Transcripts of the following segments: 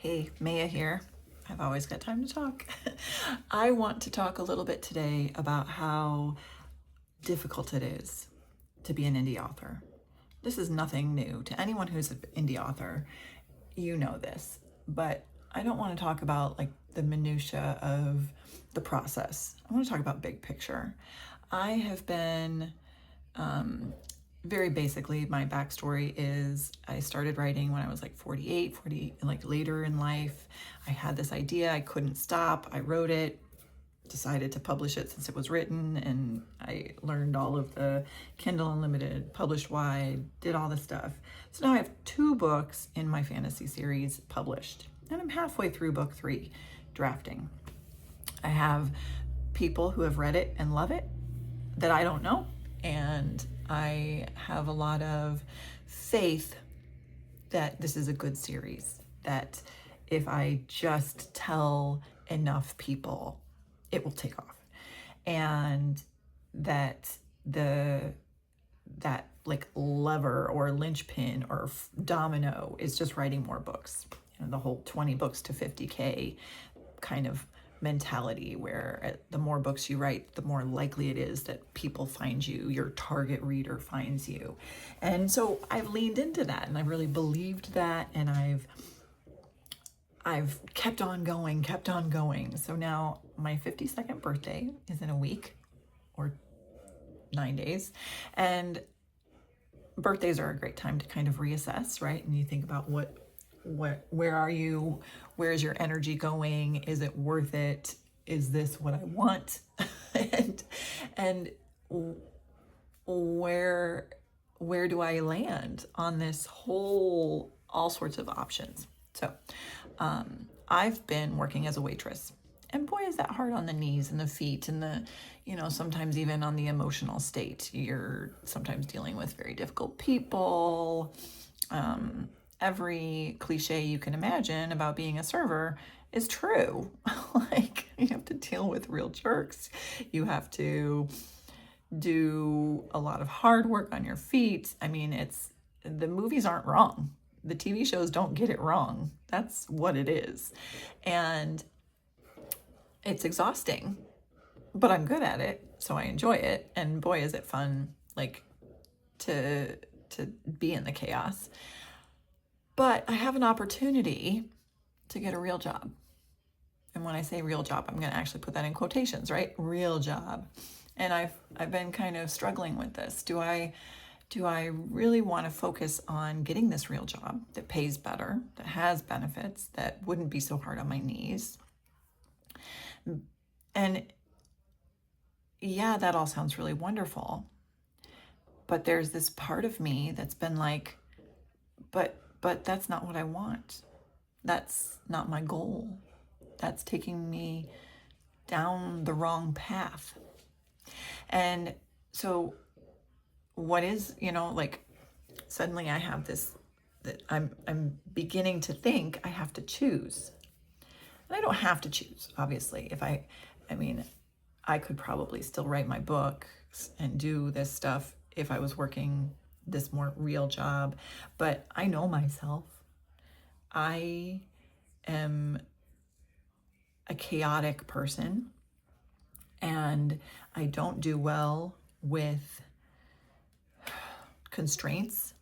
Hey, Maya here. I've always got time to talk. I want to talk a little bit today about how difficult it is to be an indie author. This is nothing new to anyone who's an indie author. You know this, but I don't want to talk about like the minutia of the process. I want to talk about big picture. I have been very basically, my backstory is I started writing when I was like 48, 40, like later in life. I had this idea, I couldn't stop. I wrote it, decided to publish it since it was written, and I learned all of the Kindle Unlimited, published wide, did all the stuff. So now I have 2 books in my fantasy series published, and I'm halfway through book 3, drafting. I have people who have read it and love it that I don't know, and I have a lot of faith that this is a good series, that if I just tell enough people, it will take off. And that that like lever or linchpin or domino is just writing more books. You know, the whole 20 books to 50K kind of mentality, where the more books you write, the more likely it is that people find you, your target reader finds you. And so I've leaned into that, and I've really believed that, and I've kept on going. So now my 52nd birthday is in a week or 9 days, and birthdays are a great time to kind of reassess, right? And you think about where are you? Where's your energy going? Is it worth it? Is this what I want? and where do I land on this whole, all sorts of options? So I've been working as a waitress, and boy, is that hard on the knees and the feet and the, sometimes even on the emotional state. You're sometimes dealing with very difficult people. Every cliche you can imagine about being a server is true. Like, you have to deal with real jerks. You have to do a lot of hard work on your feet. I mean, the movies aren't wrong. The TV shows don't get it wrong. That's what it is. And it's exhausting, but I'm good at it, so I enjoy it. And boy, is it fun, like, to be in the chaos. But I have an opportunity to get a real job. And when I say real job, I'm going to actually put that in quotations, right? Real job. And I've been kind of struggling with this. Do I really want to focus on getting this real job that pays better, that has benefits, that wouldn't be so hard on my knees? And yeah, that all sounds really wonderful. But there's this part of me that's been like, but that's not what I want. That's not my goal. That's taking me down the wrong path. And so what is, like, suddenly I have this, that I'm beginning to think I have to choose. And I don't have to choose, obviously. I could probably still write my book and do this stuff if I was working this more real job, but I know myself. I am a chaotic person, and I don't do well with constraints.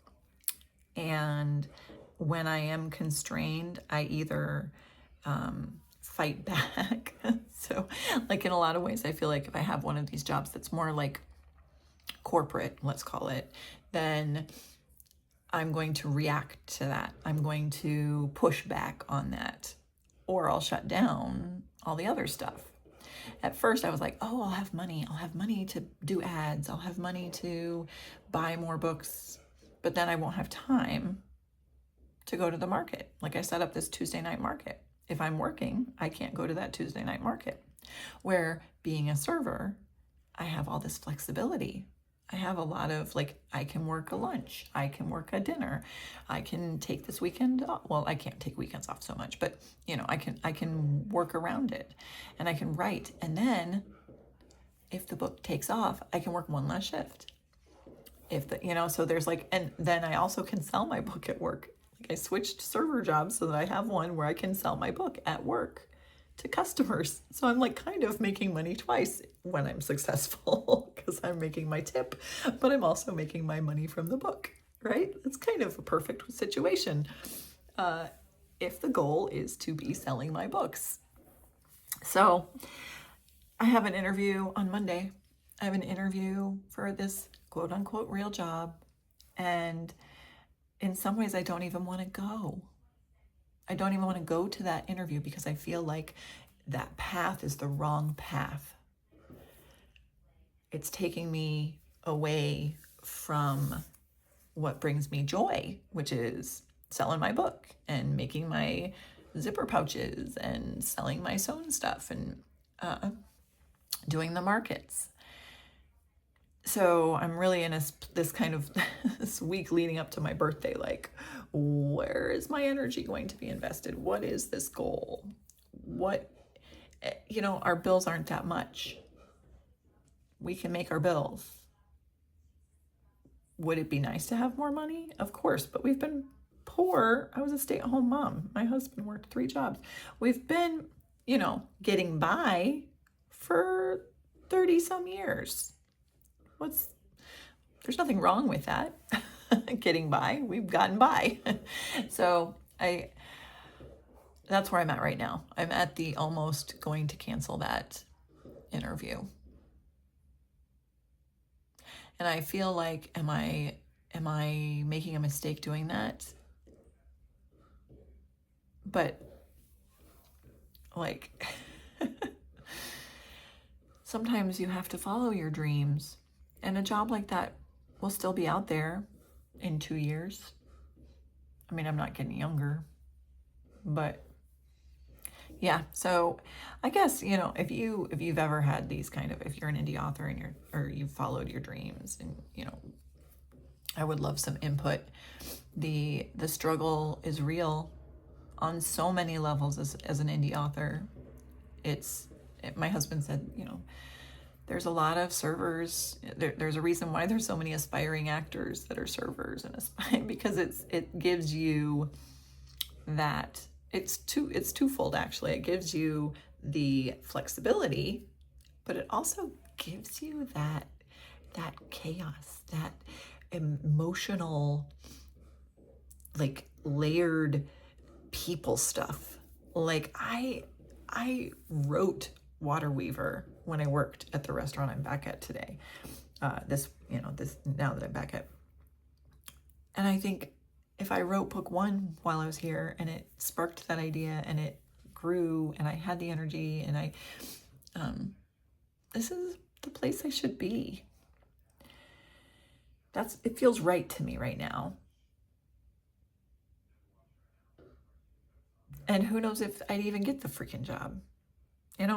And when I am constrained, I either fight back. So, like, in a lot of ways, I feel like if I have one of these jobs that's more like corporate, let's call it, then I'm going to react to that. I'm going to push back on that, or I'll shut down all the other stuff. At first I was like, oh, I'll have money to do ads. I'll have money to buy more books, but then I won't have time to go to the market. Like, I set up this Tuesday night market. If I'm working, I can't go to that Tuesday night market. Where being a server, I have all this flexibility. I have a lot of, like, I can work a lunch, I can work a dinner, I can take this weekend off. Well, I can't take weekends off so much, but I can work around it, and I can write. And then if the book takes off, I can work one less shift. So there's like, and then I also can sell my book at work. I switched server jobs so that I have one where I can sell my book at work to customers. So I'm like kind of making money twice when I'm successful because I'm making my tip, but I'm also making my money from the book, right? It's kind of a perfect situation if the goal is to be selling my books. So I have an interview on Monday. I have an interview for this quote unquote real job. And in some ways, I don't even want to go. I don't even want to go to that interview because I feel like that path is the wrong path. It's taking me away from what brings me joy, which is selling my book and making my zipper pouches and selling my sewn stuff and doing the markets. So I'm really in this kind of this week leading up to my birthday, like, where is my energy going to be invested? What is this goal? What, our bills aren't that much. We can make our bills. Would it be nice to have more money? Of course, but we've been poor. I was a stay-at-home mom. My husband worked 3 jobs. We've been, getting by for 30 some years. There's nothing wrong with that. Getting by, we've gotten by. So that's where I'm at right now. I'm at the almost going to cancel that interview. And I feel like, am I making a mistake doing that? But like, sometimes you have to follow your dreams. And a job like that will still be out there in 2 years. I mean, I'm not getting younger, but yeah. So I guess, if you've ever had these if you're an indie author and or you've followed your dreams and, I would love some input. The struggle is real on so many levels as an indie author. My husband said, there's a lot of servers. There's a reason why there's so many aspiring actors that are servers and because it gives you that. It's twofold actually. It gives you the flexibility, but it also gives you that chaos, that emotional, like layered people stuff. Like I wrote Waterweaver when I worked at the restaurant I'm back at today. This now that I'm back at. And I think if I wrote book 1 while I was here and it sparked that idea and it grew and I had the energy and this is the place I should be. It feels right to me right now. And who knows if I'd even get the freaking job.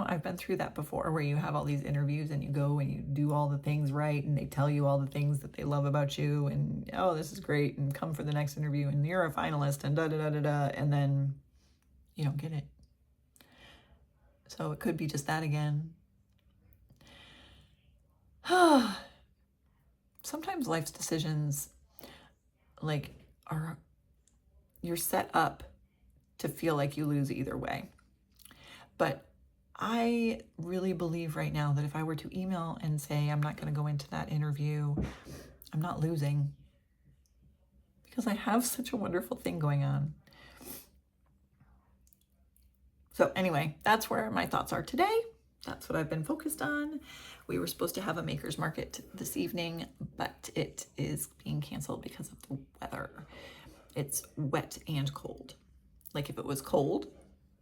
I've been through that before where you have all these interviews and you go and you do all the things right and they tell you all the things that they love about you and, oh, this is great, and come for the next interview and you're a finalist and da-da-da-da-da, and then you don't get it. So it could be just that again. Sometimes life's decisions you're set up to feel like you lose either way. But I really believe right now that if I were to email and say I'm not going to go into that interview, I'm not losing because I have such a wonderful thing going on. So anyway, that's where my thoughts are today. That's what I've been focused on. We were supposed to have a maker's market this evening, but it is being canceled because of the weather. It's wet and cold. Like if it was cold,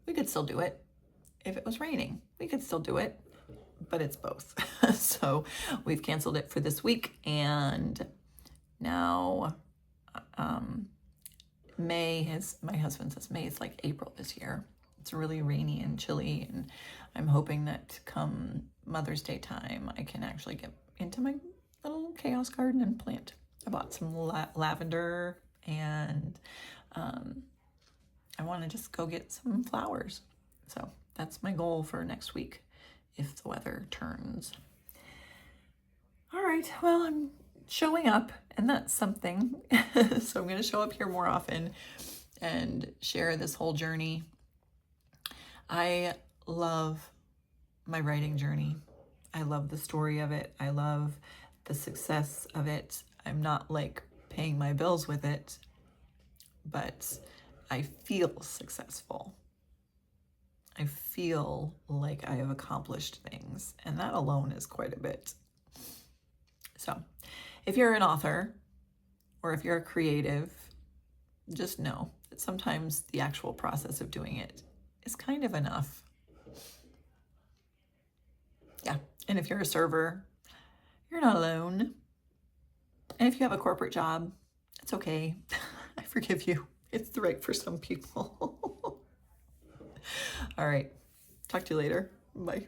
we could still do it. If it was raining, we could still do it, but it's both. So we've canceled it for this week. And now my husband says May is like April this year. It's really rainy and chilly. And I'm hoping that come Mother's Day time, I can actually get into my little chaos garden and plant. I bought some lavender and I want to just go get some flowers. So that's my goal for next week if the weather turns. All right, well, I'm showing up, and that's something. So I'm going to show up here more often and share this whole journey. I love my writing journey. I love the story of it. I love the success of it. I'm not like paying my bills with it, but I feel successful. I feel like I have accomplished things, and that alone is quite a bit. So if you're an author or if you're a creative, just know that sometimes the actual process of doing it is kind of enough. Yeah. And if you're a server, you're not alone. And if you have a corporate job, it's okay. I forgive you. It's right for some people. All right. Talk to you later. Bye.